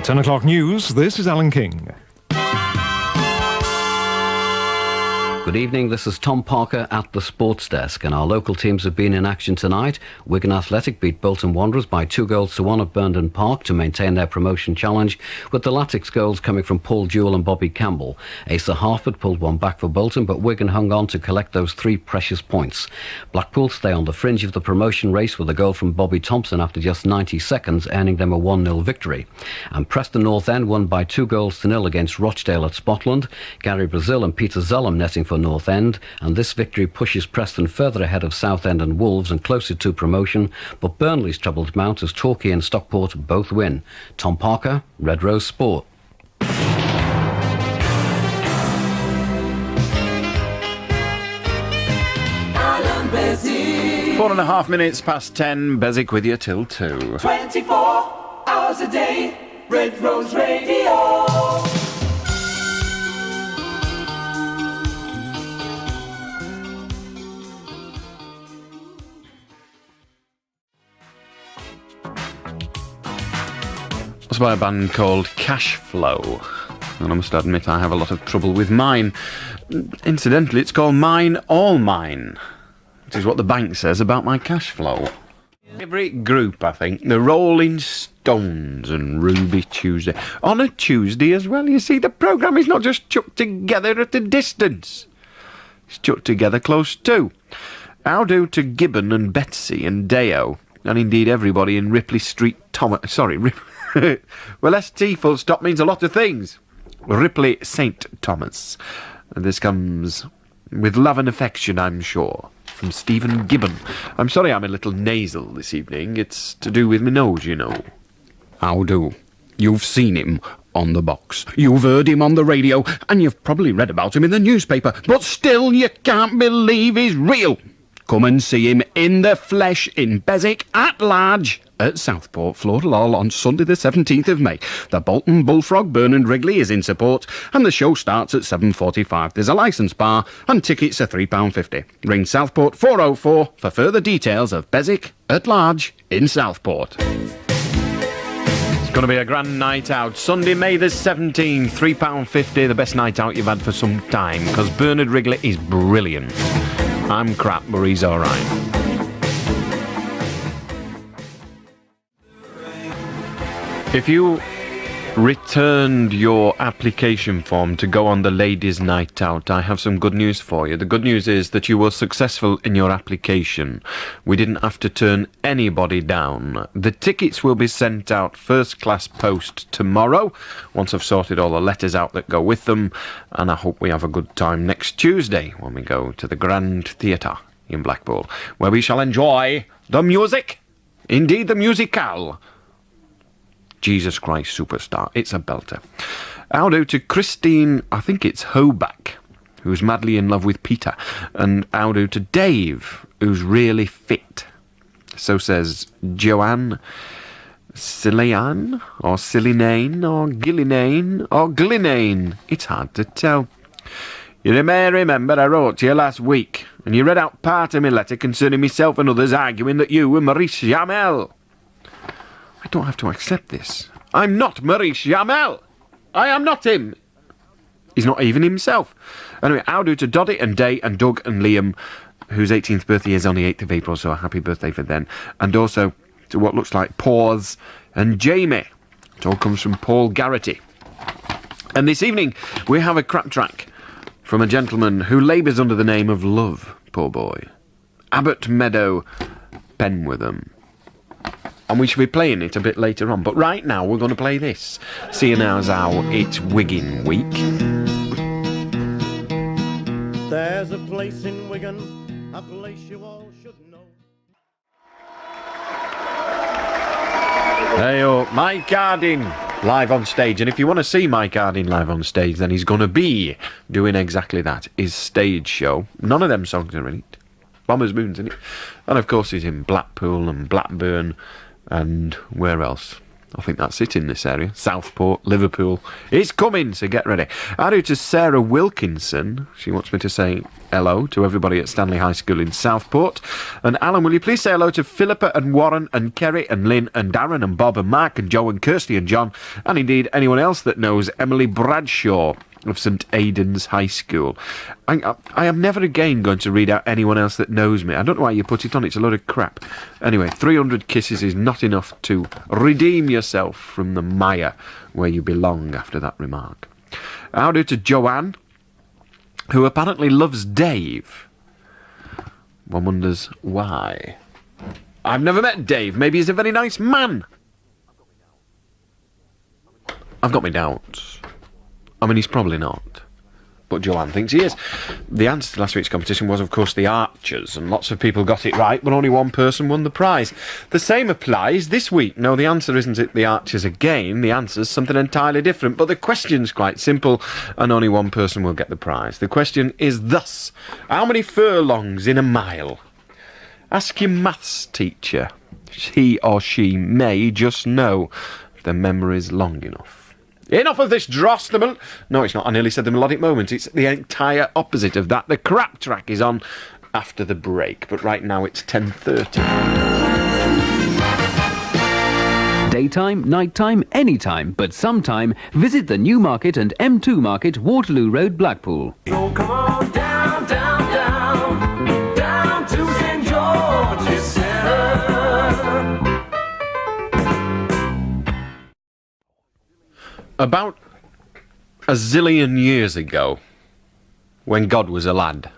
10 o'clock news, this is Alan King. Good evening, this is Tom Parker at the Sports Desk, and our local teams have been in action tonight. Wigan Athletic beat Bolton Wanderers by 2-1 at Burnden Park to maintain their promotion challenge, with the Latics goals coming from Paul Jewell and Bobby Campbell. Asa Harford pulled one back for Bolton, but Wigan hung on to collect those 3 precious points. Blackpool stay on the fringe of the promotion race with a goal from Bobby Thompson after just 90 seconds, earning them a 1-0 victory. And Preston North End won by 2-0 against Rochdale at Spotland. Gary Brazil and Peter Zellum netting for North End, and this victory pushes Preston further ahead of Southend and Wolves and closer to promotion, but Burnley's troubled mount as Torquay and Stockport both win. Tom Parker, Red Rose Sport. Allan Beswick. 4.5 minutes past 10, Beswick with you till 2. 24 hours a day, Red Rose Radio. It's by a band called Cash Flow, and I must admit I have a lot of trouble with mine. Incidentally, it's called Mine All Mine, which is what the bank says about my cash flow. Favourite group, I think, the Rolling Stones and Ruby Tuesday. On a Tuesday as well, you see, the programme is not just chucked together at a distance. It's chucked together close too. How do to Gibbon and Betsy and Deo, and indeed everybody in Ripley Street well, ST full stop means a lot of things. Ripley St. Thomas. And this comes with love and affection, I'm sure, from Stephen Gibbon. I'm sorry I'm a little nasal this evening. It's to do with my nose, you know. How do? You've seen him on the box. You've heard him on the radio, and you've probably read about him in the newspaper. But still, you can't believe he's real. Come and see him in the flesh in Beswick at Large at Southport, Florhall, on Sunday the 17th of May. The Bolton Bullfrog Bernard Wrigley is in support, and the show starts at 7:45. There's a licence bar, and tickets are £3.50. Ring Southport 404 for further details of Beswick at Large in Southport. It's going to be a grand night out. Sunday, May the 17th, £3.50, the best night out you've had for some time, because Bernard Wrigley is brilliant. I'm crap, but he's all right. If you returned your application form to go on the ladies' night out, I have some good news for you. The good news is that you were successful in your application. We didn't have to turn anybody down. The tickets will be sent out first-class post tomorrow, once I've sorted all the letters out that go with them, and I hope we have a good time next Tuesday when we go to the Grand Theatre in Blackpool, where we shall enjoy the music, indeed the musicale, Jesus Christ Superstar. It's a belter. How do to Christine, I think it's Hoback, who's madly in love with Peter, and how do to Dave, who's really fit. So says Joanne, Cillian, or Cillinane, or Gillinane, or Glinane. It's hard to tell. You may remember I wrote to you last week, and you read out part of my letter concerning myself and others arguing that you were Maurice Jamel. I don't have to accept this. I'm not Maurice Jamel. I am not him. He's not even himself. Anyway, how do to Doddy and Day and Doug and Liam, whose 18th birthday is on the 8th of April, so a happy birthday for them. And also to what looks like Paws and Jamie. It all comes from Paul Garrity. And this evening, we have a crap track from a gentleman who labours under the name of Love, poor boy. Abbott Meadow Penwitham. And we shall be playing it a bit later on. But right now, we're going to play this. Seeing as how it's Wigan week. There's a place in Wigan, a place you all should know. Hey-o, Mike Harding, live on stage. And if you want to see Mike Harding live on stage, then he's going to be doing exactly that. His stage show. None of them songs are in it. Bomber's Moon's in it. And of course he's in Blackpool and Blackburn and where else? I think that's it in this area. Southport, Liverpool. It's coming, so get ready. I do to Sarah Wilkinson. She wants me to say hello to everybody at Stanley High School in Southport. And Alan, will you please say hello to Philippa and Warren and Kerry and Lynn and Darren and Bob and Mark and Joe and Kirsty and John, and indeed anyone else that knows Emily Bradshaw of St Aidan's High School. I am never again going to read out anyone else that knows me. I don't know why you put it on. It's a load of crap. Anyway, 300 kisses is not enough to redeem yourself from the mire where you belong after that remark. I'll do to Joanne, who apparently loves Dave. One wonders why. I've never met Dave. Maybe he's a very nice man. I've got my doubts. I mean, he's probably not. But Joanne thinks he is. The answer to last week's competition was, of course, the Archers, and lots of people got it right, but only one person won the prize. The same applies this week. No, the answer isn't the Archers again. The answer's something entirely different, but the question's quite simple, and only one person will get the prize. The question is thus: how many furlongs in a mile? Ask your maths teacher. He or she may just know if their memory's long enough. Enough of this dross. No, it's not. I nearly said the melodic moment. It's the entire opposite of that. The crap track is on after the break, but right now it's 10:30. Daytime, nighttime, anytime, but sometime, visit the Newmarket and M2 Market, Waterloo Road, Blackpool. So come on down, down, down, down to St. George's Centre. About a zillion years ago, when God was a lad,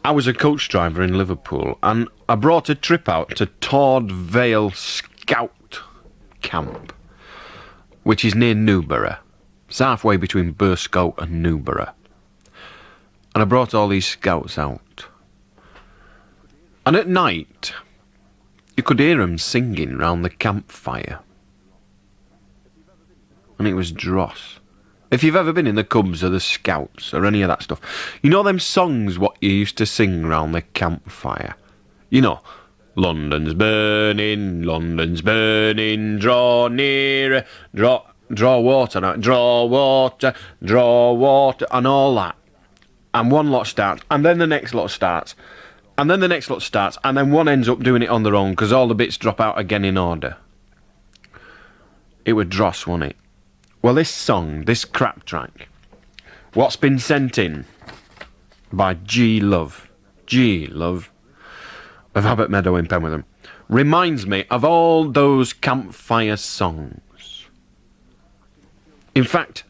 I was a coach driver in Liverpool, and I brought a trip out to Tord Vale Scout Camp, which is near Newborough. It's halfway between Burscote and Newborough. And I brought all these scouts out. And at night, you could hear them singing round the campfire. And it was dross. If you've ever been in the Cubs or the Scouts or any of that stuff, you know them songs what you used to sing round the campfire? You know, London's burning, draw nearer, draw water, and all that. And one lot starts, and then the next lot starts, and then the next lot starts, and then one ends up doing it on their own because all the bits drop out again in order. It was dross, wasn't it? Well, this song, this crap track, what's been sent in by G Love of Abbott Meadow in Penwitham, reminds me of all those campfire songs. In fact,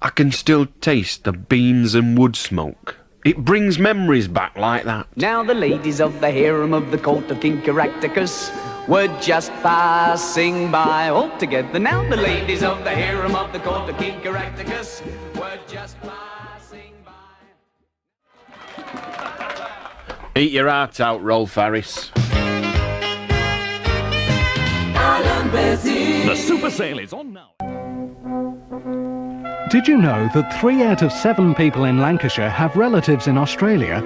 I can still taste the beans and wood smoke. It brings memories back like that. Now the ladies of the harem of the court of King Caractacus were just passing by all together. Now the ladies of the harem of the court of King Caractacus were just passing by. Eat your heart out, Rolf Ferris. Allan Beswick. The Super Sale is on now. Did you know that 3 out of 7 people in Lancashire have relatives in Australia?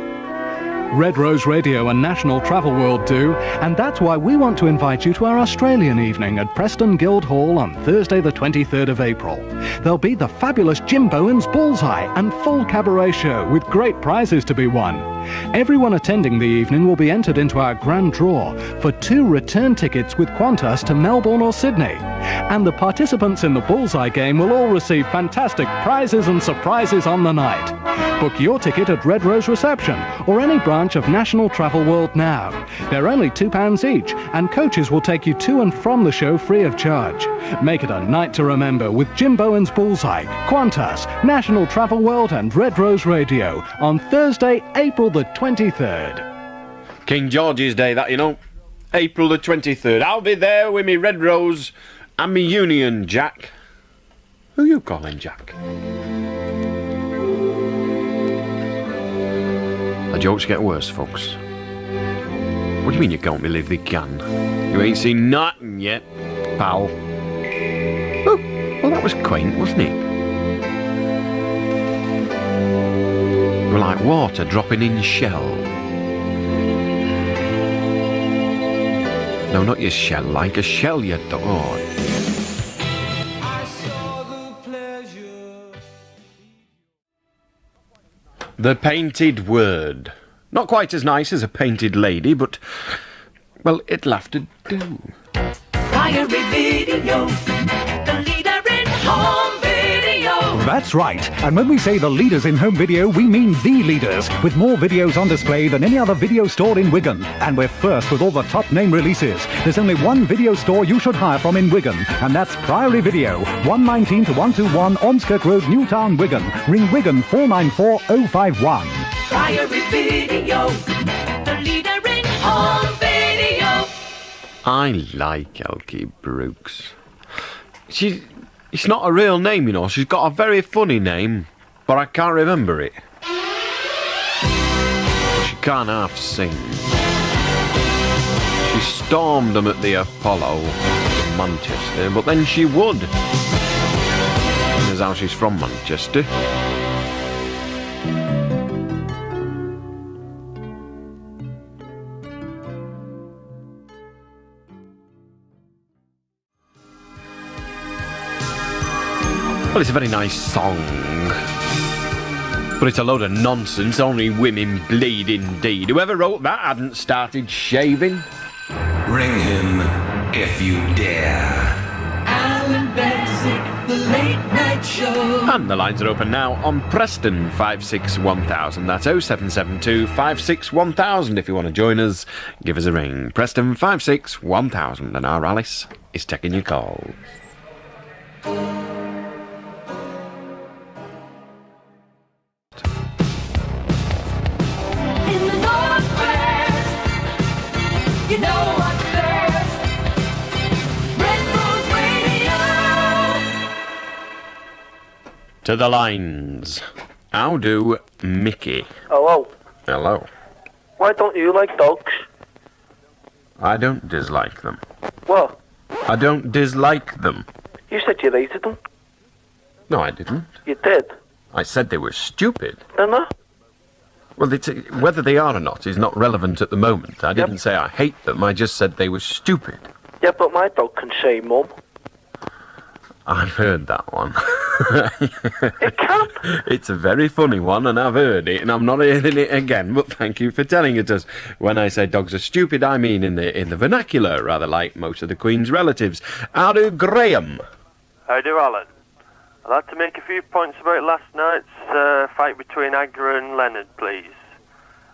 Red Rose Radio and National Travel World do, and that's why we want to invite you to our Australian evening at Preston Guildhall on Thursday the 23rd of April. There'll be the fabulous Jim Bowen's Bullseye and full cabaret show with great prizes to be won. Everyone attending the evening will be entered into our grand draw for 2 return tickets with Qantas to Melbourne or Sydney. And the participants in the Bullseye game will all receive fantastic prizes and surprises on the night. Book your ticket at Red Rose Reception or any branch of National Travel World now. They're only £2 each, and coaches will take you to and from the show free of charge. Make it a night to remember with Jim Bowen's Bullseye, Qantas, National Travel World and Red Rose Radio on Thursday, April the 23rd. King George's Day, that, you know. April the 23rd. I'll be there with me Red Rose and me Union Jack. Who you calling Jack? The jokes get worse, folks. What do you mean you can't believe they can? You ain't seen nothing yet, pal. Oh, well, that was quaint, wasn't it? We're like water dropping in shell. No, not your shell, like a shell, you dog. Oh. The Painted Word. Not quite as nice as a painted lady, but, well, it'll have to do. Diary video, the leader in home video. That's right. And when we say the leaders in home video, we mean the leaders, with more videos on display than any other video store in Wigan. And we're first with all the top name releases. There's only one video store you should hire from in Wigan, and that's Priory Video, 119 to 121 Ormskirk Road, Newtown, Wigan. Ring Wigan 494 051. Priory video, the leader in home video. I like Elkie Brooks. It's not a real name, you know. She's got a very funny name, but I can't remember it. She can't half sing. She stormed them at the Apollo in Manchester, but then she would. That's how she's from Manchester. Well, it's a very nice song, but it's a load of nonsense. Only women bleed indeed. Whoever wrote that hadn't started shaving. Ring him if you dare. Allan Beswick, the late night show. And the lines are open now on Preston 561,000. That's 0772 561,000. If you want to join us, give us a ring. Preston 561,000. And our Alice is taking your calls. You know what's best. Red Rose Radio. To the lines. How do Mickey? Hello. Hello. Why don't you like dogs? I don't dislike them. What? I don't dislike them. You said you hated them. No, I didn't. You did. I said they were stupid. Didn't I? Well, whether they are or not is not relevant at the moment. I didn't say I hate them, I just said they were stupid. Yeah, but my dog can say mum. I've heard that one. It can. It's a very funny one, and I've heard it, and I'm not hearing it again, but thank you for telling it us. When I say dogs are stupid, I mean in the vernacular, rather like most of the Queen's relatives. How do Graham? How do Alan? I'd like to make a few points about last night's fight between Hagler and Leonard, please.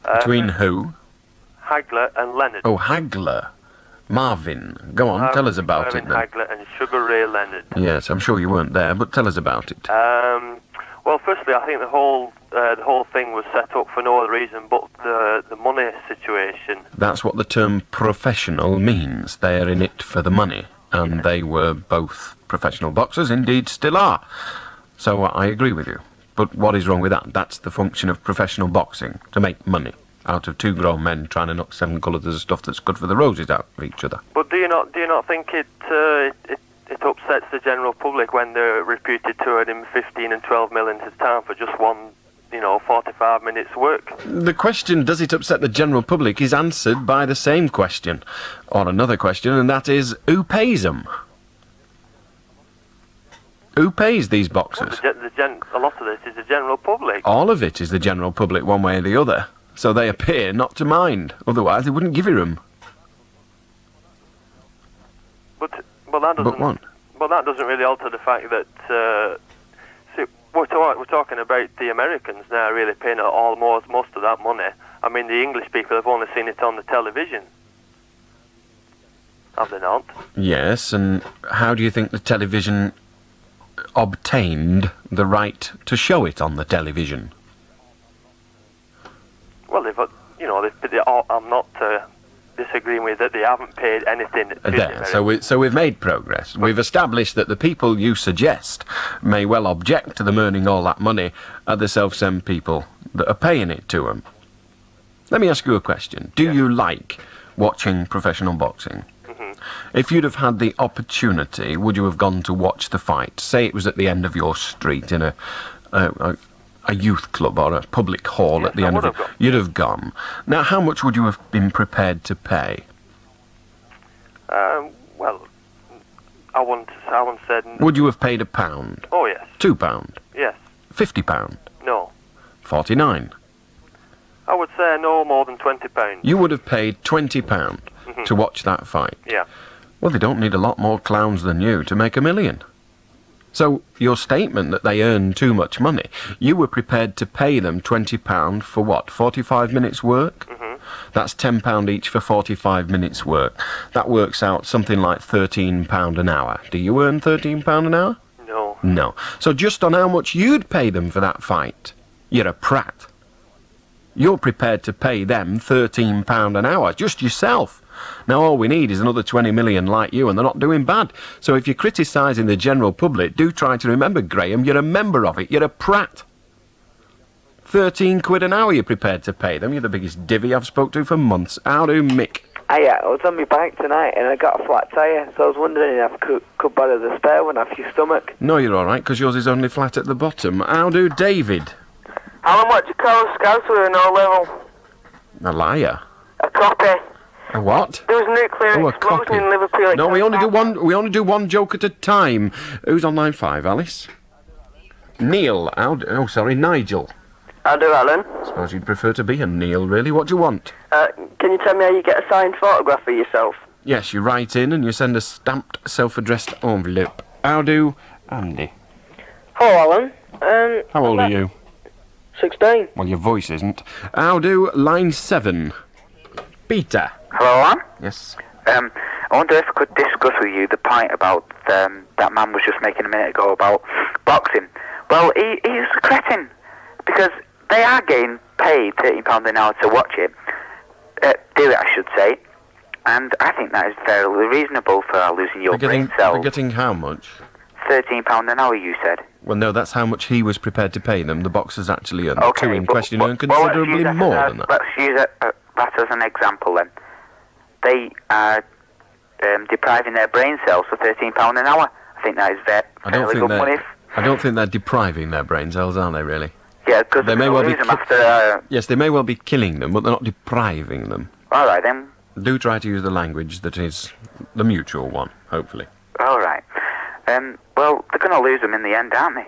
Between who? Hagler and Leonard. Oh, Hagler. Marvin. Go on, tell us about it then. Hagler and Sugar Ray Leonard. Yes, I'm sure you weren't there, but tell us about it. Well, firstly, I think the whole thing was set up for no other reason but the money situation. That's what the term professional means. They are in it for the money, and they were both professional boxers, indeed still are. So I agree with you. But what is wrong with that? That's the function of professional boxing, to make money out of two grown men trying to knock 7 colours of stuff that's good for the roses out of each other. But do you not think it upsets the general public when they're reputed to earning 15 and 12 million at a time for just one, 45 minutes work? The question, does it upset the general public, is answered by the same question, or another question, and that is, who pays them? Who pays these boxers? Well, a lot of this is the general public. All of it is the general public, one way or the other. So they appear not to mind. Otherwise, they wouldn't give you them. But that doesn't really alter the fact that we're talking about the Americans now really paying most of that money. I mean, the English people have only seen it on the television. Have they not? Yes, and how do you think the television obtained the right to show it on the television? Well, I'm not disagreeing with that. They haven't paid anything. There. So we've made progress. We've established that the people you suggest may well object to them earning all that money are the self-same people that are paying it to them. Let me ask you a question. Do you like watching professional boxing? If you'd have had the opportunity, would you have gone to watch the fight? Say it was at the end of your street in a youth club or a public hall at the end of it. You'd have gone. Now, how much would you have been prepared to pay? Well, Alan said... Would you have paid £1? Oh, yes. £2? Yes. £50? No. 49? I would say no more than £20. You would have paid £20 to watch that fight? Yeah. Well, they don't need a lot more clowns than you to make $1 million. So, your statement that they earn too much money, you were prepared to pay them £20 for what, 45 minutes work? That's £10 each for 45 minutes work. That works out something like £13 an hour. Do you earn £13 an hour? No. No. So just on how much you'd pay them for that fight, you're a prat. You're prepared to pay them £13 an hour, just yourself. Now all we need is another 20 million like you, and they're not doing bad. So if you're criticising the general public, do try to remember, Graham, you're a member of it. You're a prat. 13 quid an hour you're prepared to pay them. You're the biggest divvy I've spoke to for months. How do, Mick? I was on my bike tonight and I got a flat tyre, so I was wondering if I could borrow the spare one off your stomach. No, you're all right, because yours is only flat at the bottom. How do, David? Alan, what do you call a scout with an O-level? A liar. A copy. A what? There was a nuclear a explosion copy. in Liverpool. No, we only do one. We only do one joke at a time. Who's on line 5, Alice? Neil. Nigel. I'll do, Alan. Suppose you'd prefer to be a Neil, really. What do you want? Can you tell me how you get a signed photograph of yourself? Yes, you write in and you send a stamped, self-addressed envelope. How do, Andy? Hello, Alan. How old are you? 16. Well, your voice isn't. How do, line 7? Peter. Hello, Alan? Yes. I wonder if I could discuss with you the point about that man was just making a minute ago about boxing. Well, he's a cretin, because they are getting paid £13 an hour to watch it. Do it, I should say. And I think that is fairly reasonable for losing your brain cells. They're getting how much? £13 an hour, you said. Well, no, that's how much he was prepared to pay them. The boxers actually earned. The two in question earn let's considerably use more than that. Let's use that as an example then. They are depriving their brain cells for £13 an hour. I think that is fairly good money. I don't think they're depriving their brain cells, are they, really? Yeah, because they may well be them after... Yes, they may well be killing them, but they're not depriving them. All right, then. Do try to use the language that is the mutual one, hopefully. All right. Well, they're going to lose them in the end, aren't they?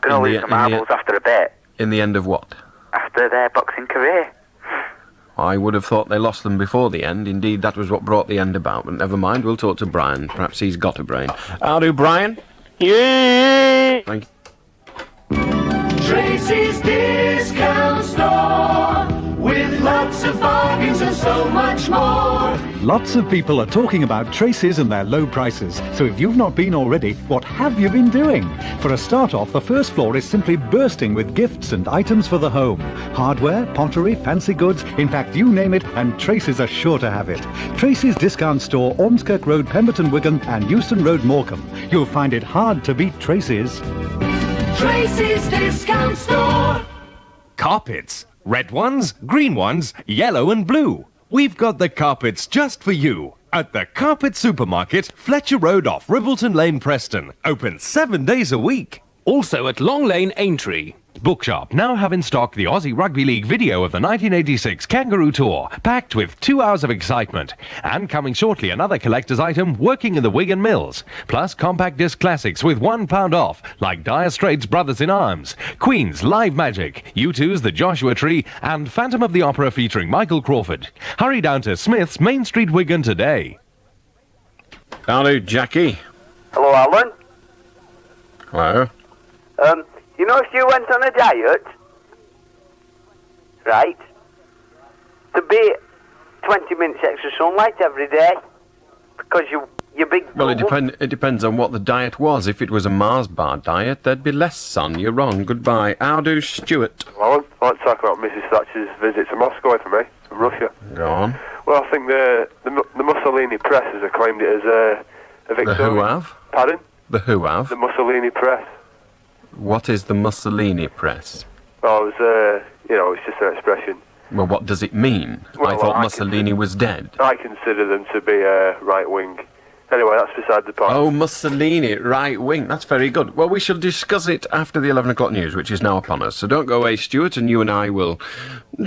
They're going to lose the marbles after a bit. In the end of what? After their boxing career. I would have thought they lost them before the end. Indeed, that was what brought the end about. But never mind, we'll talk to Brian. Perhaps he's got a brain. How do, Brian? Yeah. Thank you. Tracy's Discount Store with lots of bargains and so much more. Lots of people are talking about Tracy's and their low prices. So if you've not been already, what have you been doing? For a start off, the first floor is simply bursting with gifts and items for the home. Hardware, pottery, fancy goods, in fact, you name it, and Tracy's are sure to have it. Tracy's Discount Store, Ormskirk Road, Pemberton, Wigan, and Euston Road, Morecambe. You'll find it hard to beat Tracy's. Tracy's Discount Store. Carpets. Red ones, green ones, yellow and blue. We've got the carpets just for you. At the Carpet Supermarket, Fletcher Road off Ribbleton Lane, Preston. Open 7 days a week. Also at Long Lane, Aintree. Bookshop now have in stock the Aussie Rugby League video of the 1986 Kangaroo Tour, packed with 2 hours of excitement. And coming shortly, another collector's item, Working in the Wigan Mills. Plus compact disc classics with £1 off, like Dire Straits' Brothers in Arms, Queen's Live Magic, U2's The Joshua Tree, and Phantom of the Opera featuring Michael Crawford. Hurry down to Smith's, Main Street, Wigan today. Hello, Jackie. Hello, Alan. Hello. You know, if you went on a diet, right, to be 20 minutes extra sunlight every day, because you're big... Well, it depends on what the diet was. If it was a Mars bar diet, there'd be less sun. You're wrong. Goodbye. How do, Stuart? Well, I'd like to talk about Mrs. Thatcher's visit to Moscow for me, from Russia. Go on. Well, I think the Mussolini press has acclaimed it as a victory. The who have? Pardon? The who have? The Mussolini press. What is the Mussolini press? Well, it's just an expression. Well, what does it mean? Well, I thought Mussolini was dead. I consider them to be right-wing. Anyway, that's beside the point. Oh, Mussolini, right-wing. That's very good. Well, we shall discuss it after the 11 o'clock news, which is now upon us. So don't go away, Stuart, and you and I will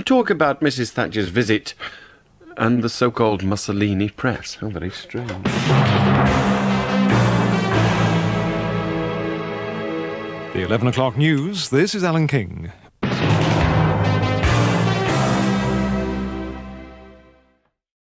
talk about Mrs. Thatcher's visit And the so-called Mussolini press. How very strange. The 11 o'clock news, this is Alan King.